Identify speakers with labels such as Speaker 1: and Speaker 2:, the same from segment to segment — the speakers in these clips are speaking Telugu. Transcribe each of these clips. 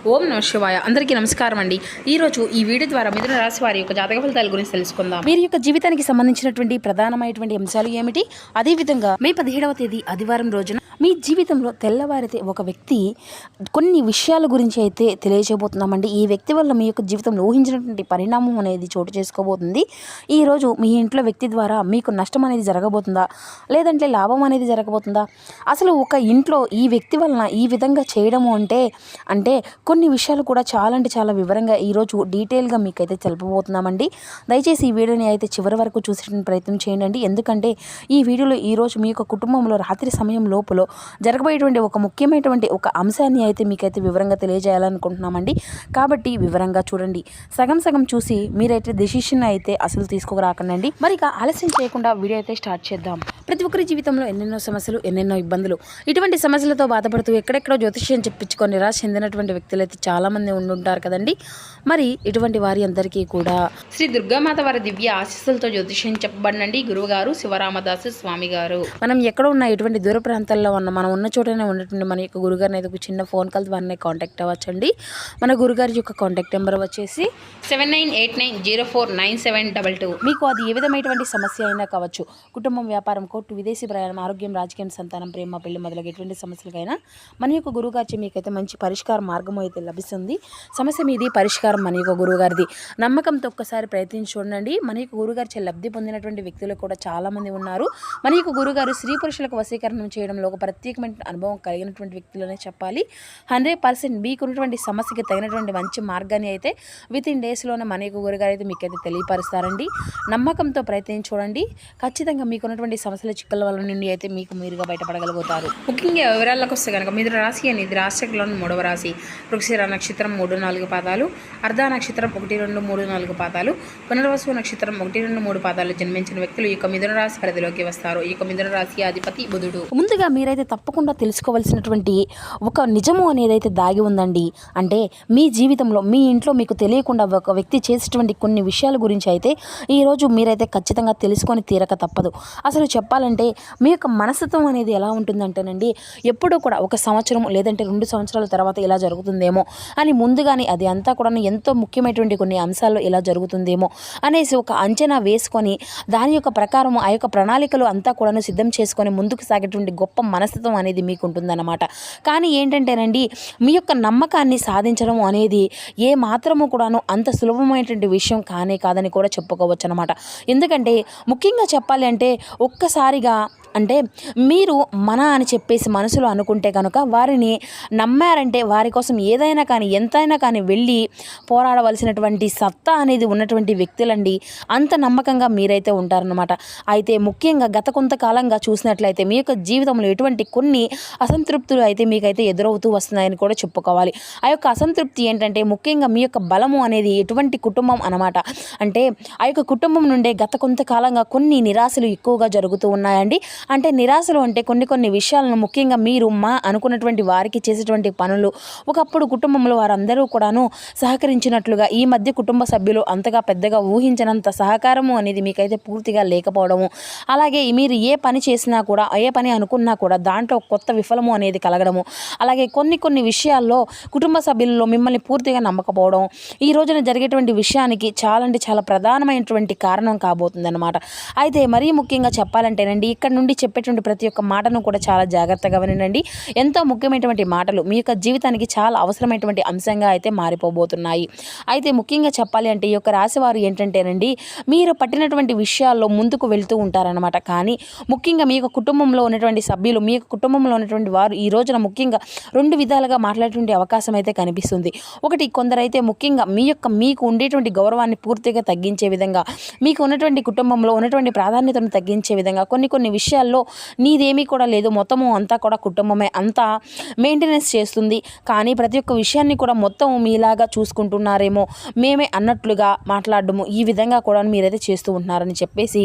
Speaker 1: ఓం నమః శివాయ. అందరికీ నమస్కారం అండి. ఈరోజు ఈ వీడియో ద్వారా మిథున రాశి వారి యొక్క జాతక ఫలితాల గురించి తెలుసుకుందాం. వీరి యొక్క జీవితానికి సంబంధించినటువంటి ప్రధానమైనటువంటి అంశాలు ఏమిటి, అదేవిధంగా మే 17వ తేదీ ఆదివారం రోజున మీ జీవితంలో తెల్లవారితే ఒక వ్యక్తి కొన్ని విషయాల గురించి అయితే తెలియజేయబోతున్నామండి. ఈ వ్యక్తి వల్ల మీ యొక్క జీవితంలో ఊహించినటువంటి పరిణామం అనేది చోటు చేసుకోబోతుంది. ఈరోజు మీ ఇంట్లో వ్యక్తి ద్వారా మీకు నష్టం అనేది జరగబోతుందా, లేదంటే లాభం అనేది జరగబోతుందా? అసలు ఒక ఇంట్లో ఈ వ్యక్తి వలన ఈ విధంగా చేయడము అంటే కొన్ని విషయాలు కూడా చాలా వివరంగా ఈరోజు డీటెయిల్గా మీకైతే తెలుపబోతున్నామండి. దయచేసి ఈ వీడియోని అయితే చివరి వరకు చూసేటువంటి ప్రయత్నం చేయండి. ఎందుకంటే ఈ వీడియోలో ఈరోజు మీ యొక్క కుటుంబంలో రాత్రి సమయం లోపల జరగబోయేటువంటి ఒక ముఖ్యమైనటువంటి ఒక అంశాన్ని అయితే మీకైతే వివరంగా తెలియజేయాలనుకుంటున్నామండి. కాబట్టి వివరంగా చూడండి. సగం చూసి మీరైతే డెసిషన్ అయితే అసలు తీసుకోరాకండి. మరి ఇక ఆలస్యం చేయకుండా వీడియో అయితే స్టార్ట్ చేద్దాం. ప్రతి ఒక్కరి జీవితంలో ఎన్నెన్నో సమస్యలు, ఎన్నెన్నో ఇబ్బందులు, ఇటువంటి సమస్యలతో బాధపడుతూ ఎక్కడెక్కడో జ్యోతిష్యం చెప్పించుకొని నిరాశ చెందినటువంటి వ్యక్తులు అయితే చాలామంది ఉండుంటారు కదండి. మరి ఇటువంటి వారి అందరికీ కూడా శ్రీ దుర్గామాత వారి దివ్య ఆశీస్సులతో జ్యోతిష్యం చెప్పబడినండి గురువుగారు శివరామదాసు స్వామి గారు. మనం ఎక్కడ ఉన్న ఎటువంటి దూర ప్రాంతాల్లో ఉన్న మనం ఉన్న చోటనే ఉన్నటువంటి మన యొక్క గురుగారిని అయితే ఒక చిన్న ఫోన్ కాల్ ద్వారా కాంటాక్ట్ అవ్వచ్చండి. మన గురుగారి యొక్క కాంటాక్ట్ నెంబర్ వచ్చేసి 7989049722. మీకు అది ఏ విధమైనటువంటి సమస్య అయినా కావచ్చు, కుటుంబం, వ్యాపారం, కోర్టు, విదేశీ ప్రయాణం, ఆరోగ్యం, రాజకీయం, సంతానం, ప్రేమ, పెళ్లి మొదలగు ఎటువంటి సమస్యలకైనా మన యొక్క గురుగారి మీకైతే మంచి పరిష్కార మార్గం అయితే లభిస్తుంది. సమస్య మీది, పరిష్కారం మన యొక్క గురుగారిది. నమ్మకంతో ఒక్కసారి ప్రయత్నించి చూడండి. మన యొక్క గురుగారి లబ్ధి పొందినటువంటి వ్యక్తులు కూడా చాలామంది ఉన్నారు. మన యొక్క గురుగారు స్త్రీ పురుషులకు వశీకరణం చేయడంలో ఒక ప్రత్యేకమైన అనుభవం కలిగినటువంటి వ్యక్తులనే చెప్పాలి. 100% మీకున్నటువంటి సమస్యకి తగినటువంటి మంచి మార్గాన్ని అయితే విత్ ఇన్ డేస్లోనే మన యొక్క గురుగారు అయితే మీకైతే తెలియపరుస్తారండి. నమ్మకంతో ప్రయత్నించి చూడండి. ఖచ్చితంగా మీకున్నటువంటి సమస్యల చిక్కల వల్ల నుండి అయితే మీకు మీరుగా బయటపడగలుగుతారు. ముఖ్యంగా వివరాలకు వస్తే కనుక మిథున రాశి అనేది రాశిలోని 3వ రాశి. వృక్షిర నక్షత్రం 3-4 పాదాలు, అర్ధ నక్షత్రం 1-2-3-4 పాదాలు, పునర్వసు నక్షత్రం 1-2-3 పాదాలు జన్మించిన వ్యక్తులు ఈ యొక్క మిథున రాశి పరిధిలోకి వస్తారు. ఈ యొక్క మిథున రాశి అధిపతి బుధుడు. ముందుగా మీరైతే తప్పకుండా తెలుసుకోవాల్సినటువంటి ఒక నిజము అనేది అయితే దాగి ఉందండి. అంటే మీ జీవితంలో మీ ఇంట్లో మీకు తెలియకుండా ఒక వ్యక్తి చేసేటువంటి కొన్ని విషయాల గురించి అయితే ఈరోజు మీరైతే ఖచ్చితంగా తెలుసుకొని తీరక తప్పదు. అసలు చెప్పాలంటే మీ యొక్క మనస్తత్వం అనేది ఎలా ఉంటుందంటేనండి, ఎప్పుడూ కూడా ఒక సంవత్సరం లేదంటే 2 సంవత్సరాల తర్వాత ఇలా జరుగుతుందేమో అని ముందుగానే అది అంతా కూడా ఎంతో ముఖ్యమైనటువంటి కొన్ని అంశాల్లో ఇలా జరుగుతుందేమో అనేసి ఒక అంచనా వేసుకొని దాని యొక్క ప్రకారం ఆ యొక్క ప్రణాళికలు అంతా కూడా సిద్ధం చేసుకొని ముందుకు సాగేటువంటి గొప్ప మనస్తత్వం అనేది మీకు ఉంటుందన్నమాట. కానీ ఏంటంటేనండి, మీ యొక్క నమ్మకాన్ని సాధించడం అనేది ఏ మాత్రము కూడాను అంత సులభమైనటువంటి విషయం కాదని కూడా చెప్పుకోవచ్చు అనమాట. ఎందుకంటే ముఖ్యంగా చెప్పాలి అంటే ఒక్కసారిగా అంటే మీరు అని చెప్పేసి మనసులో అనుకుంటే కనుక వారిని నమ్మారంటే వారి కోసం ఏదైనా కానీ ఎంతైనా కానీ వెళ్ళి పోరాడవలసినటువంటి సత్తా అనేది ఉన్నటువంటి వ్యక్తులండి. అంత నమ్మకంగా మీరైతే ఉంటారనమాట. అయితే ముఖ్యంగా గత కొంతకాలంగా చూసినట్లయితే మీ యొక్క జీవితంలో ఎటువంటి కొన్ని అసంతృప్తులు అయితే మీకైతే ఎదురవుతూ వస్తున్నాయని కూడా చెప్పుకోవాలి. ఆ యొక్క అసంతృప్తి ఏంటంటే ముఖ్యంగా మీ యొక్క బలము అనేది ఎటువంటి కుటుంబం అనమాట. అంటే ఆ యొక్క కుటుంబం నుండే గత కొంతకాలంగా కొన్ని నిరాశలు ఎక్కువగా జరుగుతూ ఉన్నాయండి. అంటే నిరాశలు అంటే కొన్ని విషయాలను ముఖ్యంగా మీరు అనుకున్నటువంటి వారికి చేసేటువంటి పనులు ఒకప్పుడు కుటుంబంలో వారందరూ కూడాను సహకరించినట్లుగా ఈ మధ్య కుటుంబ సభ్యులు అంతగా పెద్దగా ఊహించినంత సహకారము అనేది మీకైతే పూర్తిగా లేకపోవడము, అలాగే మీరు ఏ పని చేసినా కూడా ఏ పని అనుకున్నా కూడా దాంట్లో కొత్త విఫలము అనేది కలగడము, అలాగే కొన్ని విషయాల్లో కుటుంబ సభ్యుల్లో మిమ్మల్ని పూర్తిగా నమ్మకపోవడం ఈ రోజున జరిగేటువంటి విషయానికి చాలా ప్రధానమైనటువంటి కారణం కాబోతుందన్నమాట. అయితే మరీ ముఖ్యంగా చెప్పాలంటేనండి, ఇక్కడ నుండి చెప్పేటువంటి ప్రతి ఒక్క మాటను కూడా చాలా జాగ్రత్తగా వినండి. ఎంతో ముఖ్యమైనటువంటి మాటలు మీ యొక్క జీవితానికి చాలా అవసరమైనటువంటి అంశంగా అయితే మారిపోబోతున్నాయి. అయితే ముఖ్యంగా చెప్పాలి అంటే ఈ యొక్క రాశివారు ఏంటంటేనండి, మీరు పట్టినటువంటి విషయాల్లో ముందుకు వెళ్తూ ఉంటారనమాట. కానీ ముఖ్యంగా మీ యొక్క కుటుంబంలో ఉన్నటువంటి సభ్యులు, మీ యొక్క కుటుంబంలో ఉన్నటువంటి వారు ఈ రోజున ముఖ్యంగా 2 విధాలుగా మాట్లాడేటువంటి అవకాశం అయితే కనిపిస్తుంది. ఒకటి, కొందరైతే ముఖ్యంగా మీకు ఉండేటువంటి గౌరవాన్ని పూర్తిగా తగ్గించే విధంగా, మీకు ఉన్నటువంటి కుటుంబంలో ఉన్నటువంటి ప్రాధాన్యతను తగ్గించే విధంగా కొన్ని విషయాల్లో నీదేమీ కూడా లేదు, మొత్తము అంతా కూడా కుటుంబమే అంతా మెయింటెనెన్స్ చేస్తుంది, కానీ ప్రతి ఒక్క విషయాన్ని కూడా మొత్తం మీలాగా చూసుకుంటున్నారేమో మేమే అన్నట్లుగా మాట్లాడడము ఈ విధంగా కూడా మీరైతే చేస్తూ ఉంటున్నారని చెప్పేసి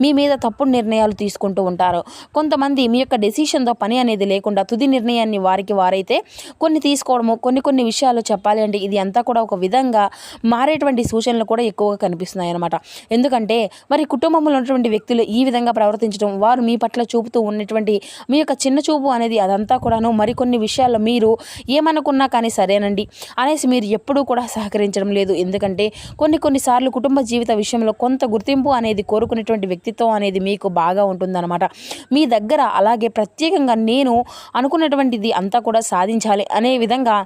Speaker 1: మీ మీద తప్పుడు నిర్ణయాలు తీసుకుంటూ ఉంటారు. కొంతమంది మీ యొక్క డెసిషన్ డెసిషన్తో పని అనేది లేకుండా తుది నిర్ణయాన్ని వారికి వారైతే తీసుకోవడము, కొన్ని విషయాలు చెప్పాలి అంటే ఇది అంతా కూడా ఒక విధంగా మారేటువంటి సూచనలు కూడా ఎక్కువగా కనిపిస్తున్నాయి అన్నమాట. ఎందుకంటే మరి కుటుంబంలో ఉన్నటువంటి వ్యక్తులు ఈ విధంగా ప్రవర్తించడం, వారు మీ పట్ల చూపుతూ ఉన్నటువంటి మీ యొక్క చిన్న చూపు అనేది అదంతా కూడాను మరికొన్ని విషయాల్లో మీరు ఏమనుకున్నా కానీ సరేనండి అనేసి మీరు ఎప్పుడూ కూడా సహకరించడం లేదు. ఎందుకంటే కొన్నిసార్లు కుటుంబ జీవిత విషయంలో కొంత గుర్తింపు అనేది కోరుకునేటువంటి వ్యక్తిత్వం అనేది మీకు బాగా ఉంటుందన్నమాట. మీ దగ్గర అలాగే ప్రత్యేకంగా నేను అనుకున్నటువంటిది అంతా కూడా సాధించాలి అనే విధంగా,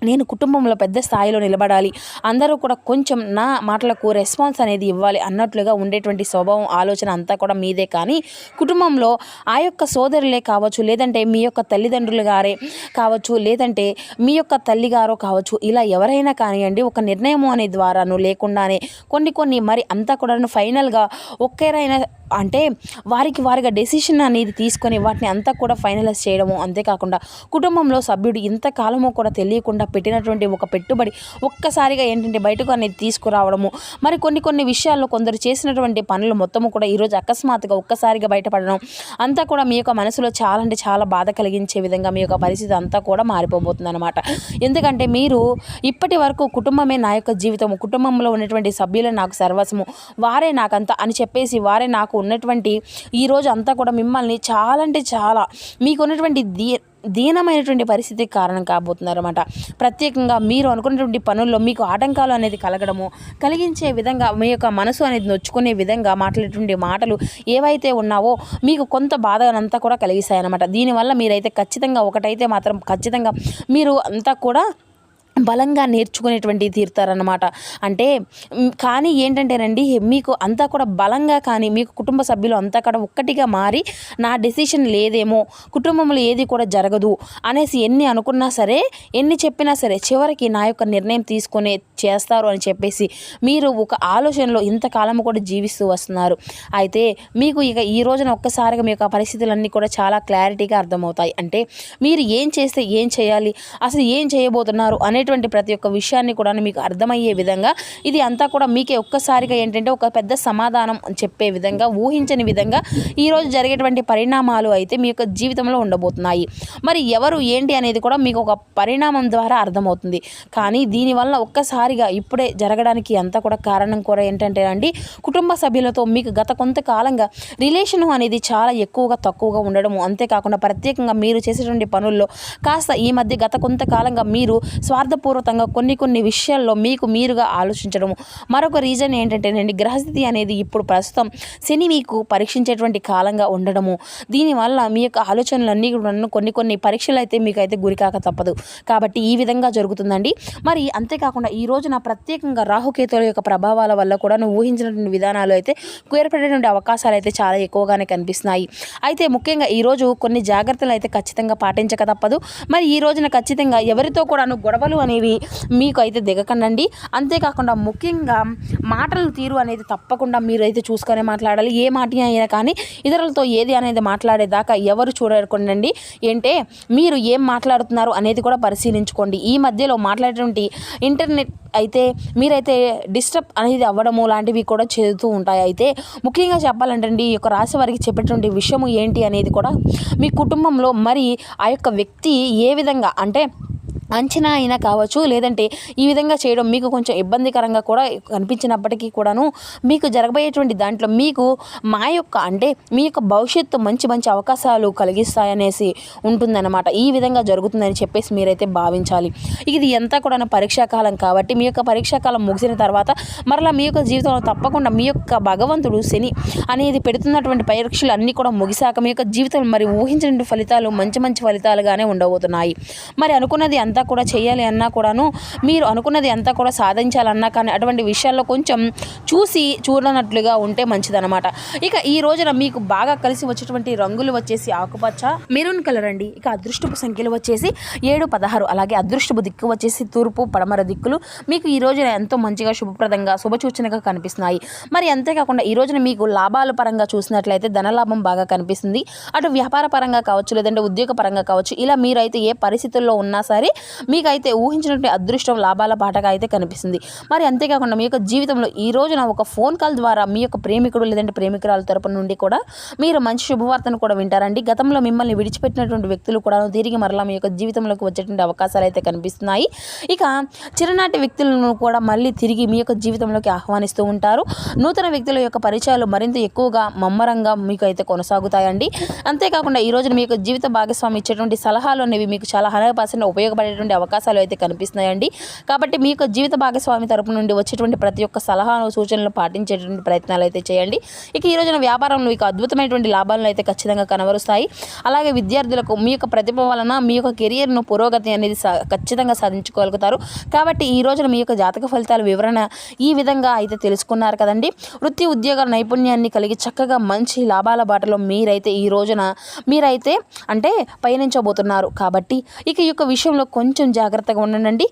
Speaker 1: నేను కుటుంబంలో పెద్ద స్థాయిలో నిలబడాలి, అందరూ కూడా కొంచెం నా మాటలకు రెస్పాన్స్ అనేది ఇవ్వాలి అన్నట్లుగా ఉండేటువంటి స్వభావం, ఆలోచన అంతా కూడా మీదే. కానీ కుటుంబంలో ఆ యొక్క సోదరులే కావచ్చు, లేదంటే మీ యొక్క తల్లిదండ్రులు గారే కావచ్చు, లేదంటే మీ యొక్క తల్లిగారో కావచ్చు, ఇలా ఎవరైనా కానివ్వండి ఒక నిర్ణయం అనే ద్వారాను లేకుండానే కొన్ని మరి అంతా కూడా ఫైనల్గా ఒక్కరైనా అంటే వారిగా డెసిషన్ అనేది తీసుకొని వాటిని అంతా కూడా ఫైనలైజ్ చేయడము. అంతేకాకుండా కుటుంబంలో సభ్యుడు ఇంతకాలమో కూడా తెలియకుండా పెట్టినటువంటి ఒక పెట్టుబడి ఒక్కసారిగా ఏంటంటే బయటకు అనేది తీసుకురావడము. మరి కొన్ని విషయాల్లో కొందరు చేసినటువంటి పనులు మొత్తము కూడా ఈరోజు అకస్మాత్తుగా ఒక్కసారిగా బయటపడడం అంతా కూడా మీ యొక్క మనసులో చాలా అంటే చాలా బాధ కలిగించే విధంగా మీ యొక్క పరిస్థితి అంతా కూడా మారిపోబోతుంది అనమాట. ఎందుకంటే మీరు ఇప్పటి వరకు కుటుంబమే నా యొక్క జీవితము, కుటుంబంలో ఉన్నటువంటి సభ్యులే నాకు సర్వస్వము, వారే నాకంతా అని చెప్పేసి వారే నాకు ఉన్నటువంటి ఈరోజు అంతా కూడా మిమ్మల్ని చాలా అంటే చాలా మీకున్నటువంటి దీనమైనటువంటి పరిస్థితికి కారణం కాబోతున్నారన్నమాట. ప్రత్యేకంగా మీరు అనుకున్నటువంటి పనుల్లో మీకు ఆటంకాలు అనేది కలిగించే విధంగా మీ యొక్క మనసు అనేది నొచ్చుకునే విధంగా మాట్లాడేటువంటి మాటలు ఏవైతే ఉన్నావో మీకు కొంత బాధనంతా కూడా కలిగిస్తాయన్నమాట. దీనివల్ల మీరైతే ఖచ్చితంగా ఒకటైతే మాత్రం ఖచ్చితంగా మీరు అంతా కూడా బలంగా నేర్చుకునేటువంటి తీరుతారన్నమాట. అంటే కానీ ఏంటంటేనండి మీకు అంతా కూడా బలంగా కానీ మీకు కుటుంబ సభ్యులు అంతా కూడా ఒక్కటిగా మారి నా డెసిషన్ లేదేమో, కుటుంబంలో ఏది కూడా జరగదు అనేసి ఎన్ని అనుకున్నా సరే, ఎన్ని చెప్పినా సరే చివరికి నా యొక్క నిర్ణయం తీసుకునే చేస్తారు అని చెప్పేసి మీరు ఒక ఆలోచనలో ఇంతకాలం కూడా జీవిస్తూ వస్తున్నారు. అయితే మీకు ఇక ఈ రోజున ఒక్కసారిగా మీ యొక్క పరిస్థితులన్నీ కూడా చాలా క్లారిటీగా అర్థమవుతాయి. అంటే మీరు ఏం చేస్తే ఏం చేయాలి, అసలు ఏం చేయబోతున్నారు అనేటువంటి ప్రతి ఒక్క విషయాన్ని కూడా మీకు అర్థమయ్యే విధంగా ఇది అంతా కూడా మీకే ఒక్కసారిగా ఏంటంటే ఒక పెద్ద సమాధానం చెప్పే విధంగా, ఊహించని విధంగా ఈరోజు జరిగేటువంటి పరిణామాలు అయితే మీ యొక్క జీవితంలో ఉండబోతున్నాయి. మరి ఎవరు ఏంటి అనేది కూడా మీకు ఒక పరిణామం ద్వారా అర్థమవుతుంది. కానీ దీనివల్ల ఒక్కసారిగా ఇప్పుడే జరగడానికి అంతా కూడా కారణం కూడా ఏంటంటే అండి, కుటుంబ సభ్యులతో మీకు గత కొంతకాలంగా రిలేషన్ అనేది చాలా తక్కువగా ఉండడము. అంతేకాకుండా ప్రత్యేకంగా మీరు చేసేటువంటి పనుల్లో కాస్త ఈ మధ్య గత కొంతకాలంగా మీరు స్వార్థపూర్వకంగా కొన్ని విషయాల్లో మీరుగా ఆలోచించడము. మరొక రీజన్ ఏంటంటేనండి, గ్రహస్థితి అనేది ఇప్పుడు ప్రస్తుతం శని మీకు పరీక్షించేటువంటి కాలంగా ఉండడము. దీనివల్ల మీ యొక్క ఆలోచనలన్నీ కూడా కొన్ని పరీక్షలు అయితే మీకైతే గురికాక తప్పదు. కాబట్టి ఈ విధంగా జరుగుతుందండి. మరి అంతేకాకుండా ఈ రోజున ప్రత్యేకంగా రాహుకేతుల యొక్క ప్రభావాల వల్ల కూడా ఊహించినటువంటి విధానాలు అయితే ఏర్పడేటువంటి అవకాశాలు అయితే చాలా ఎక్కువగానే కనిపిస్తున్నాయి. అయితే ముఖ్యంగా ఈరోజు కొన్ని జాగ్రత్తలు అయితే ఖచ్చితంగా పాటించక తప్పదు. మరి ఈ రోజున ఖచ్చితంగా ఎవరితో కూడా గొడవలు అనేవి మీకు అయితే దిగకండి. అంతేకాకుండా ముఖ్యంగా మాటల తీరు అనేది తప్పకుండా మీరైతే చూసుకొని మాట్లాడాలి. ఏ మాట అయినా కానీ ఇతరులతో ఏది అనేది మాట్లాడేదాకా ఎవరు చూడకుండండి. ఏంటే మీరు ఏం మాట్లాడుతున్నారు అనేది కూడా పరిశీలించుకోండి. ఈ మధ్యలో మాట్లాడేటువంటి ఇంటర్నెట్ అయితే మీరైతే డిస్టర్బ్ అనేది అవ్వడము లాంటివి కూడా చేస్తూ ఉంటాయి. అయితే ముఖ్యంగా చెప్పాలంటే ఈ యొక్క రాశి వారికి చెప్పేటువంటి విషయము ఏంటి అనేది కూడా మీ కుటుంబంలో మరి ఆ యొక్క వ్యక్తి ఏ విధంగా అంటే అంచనా అయినా కావచ్చు, లేదంటే ఈ విధంగా చేయడం మీకు కొంచెం ఇబ్బందికరంగా కూడా కనిపించినప్పటికీ కూడాను మీకు జరగబోయేటువంటి దాంట్లో మీకు మీ యొక్క భవిష్యత్తు మంచి అవకాశాలు కలిగిస్తాయనేసి ఉంటుందన్నమాట. ఈ విధంగా జరుగుతుందని చెప్పేసి మీరైతే భావించాలి. ఇది అంతా కూడా పరీక్షాకాలం కాబట్టి మీ యొక్క పరీక్షాకాలం ముగిసిన తర్వాత మరలా మీ యొక్క జీవితంలో తప్పకుండా మీ యొక్క భగవంతుడు శని అనేది పెడుతున్నటువంటి పరీక్షలు అన్నీ కూడా ముగిశాక మీ యొక్క జీవితం మరి ఊహించిన ఫలితాలు మంచి ఫలితాలుగానే ఉండబోతున్నాయి. మరి అనుకున్నది అంతా కూడా చేయాలి అన్నా కూడాను, మీరు అనుకున్నది అంతా కూడా సాధించాలన్నా కానీ అటువంటి విషయాల్లో కొంచెం చూడనట్లుగా ఉంటే మంచిదన్నమాట. ఇక ఈ రోజున మీకు బాగా కలిసి వచ్చేటువంటి రంగులు వచ్చేసి ఆకుపచ్చ, మెరూన్ కలర్ అండి. ఇక అదృష్టపు సంఖ్యలు వచ్చేసి 7, 16. అలాగే అదృష్టపు దిక్కు వచ్చేసి తూర్పు, పడమర దిక్కులు మీకు ఈ రోజున ఎంతో మంచిగా శుభప్రదంగా శుభసూచనగా కనిపిస్తున్నాయి. మరి అంతేకాకుండా ఈ రోజున మీకు లాభాల పరంగా చూసినట్లయితే ధనలాభం బాగా కనిపిస్తుంది. అటు వ్యాపార పరంగా కావచ్చు, లేదంటే ఉద్యోగ పరంగా కావచ్చు, ఇలా మీరైతే ఏ పరిస్థితుల్లో ఉన్నా సరే మీకైతే ఊహించినటువంటి అదృష్టం లాభాల బాటగా అయితే కనిపిస్తుంది. మరి అంతేకాకుండా మీ యొక్క జీవితంలో ఈ రోజున ఒక ఫోన్ కాల్ ద్వారా మీ యొక్క ప్రేమికుడు లేదంటే ప్రేమికురాల తరపు నుండి కూడా మీరు మంచి శుభవార్తను కూడా వింటారండి. గతంలో మిమ్మల్ని విడిచిపెట్టినటువంటి వ్యక్తులు కూడా తిరిగి మరలా మీ యొక్క జీవితంలోకి వచ్చేటువంటి అవకాశాలు అయితే కనిపిస్తున్నాయి. ఇక చిరనాటి వ్యక్తులను కూడా మళ్ళీ తిరిగి మీ యొక్క జీవితంలోకి ఆహ్వానిస్తూ ఉంటారు. నూతన వ్యక్తుల యొక్క పరిచయాలు మరింత ఎక్కువగా మమ్మరంగా మీకు అయితే కొనసాగుతాయండి. అంతేకాకుండా ఈ రోజున మీ యొక్క జీవిత భాగస్వామి ఇచ్చేటువంటి సలహాలు అనేవి మీకు చాలా 100% ఉపయోగపడేటువంటి అవకాశాలు అయితే కనిపిస్తున్నాయండి. కాబట్టి మీ యొక్క జీవిత భాగస్వామి తరపు నుండి వచ్చేటువంటి ప్రతి ఒక్క సలహాను సూచనలు పాటించేటువంటి ప్రయత్నాలు అయితే చేయండి. ఇక ఈ రోజున వ్యాపారంలో మీకు అద్భుతమైనటువంటి లాభాలను అయితే ఖచ్చితంగా కనబరుస్తాయి. అలాగే విద్యార్థులకు మీ యొక్క ప్రతిభ వలన మీ యొక్క కెరియర్ను పురోగతి అనేది ఖచ్చితంగా సాధించుకోగలుగుతారు. కాబట్టి ఈ రోజున మీ యొక్క జాతక ఫలితాల వివరణ ఈ విధంగా అయితే తెలుసుకున్నారు కదండి. వృత్తి ఉద్యోగ నైపుణ్యాన్ని కలిగి చక్కగా మంచి లాభాల బాటలో మీరైతే ఈ రోజున అంటే పయనించబోతున్నారు. కాబట్టి ఇక ఈ యొక్క విషయంలో కొంచెం జాగ్రత్తగా ఉండండి.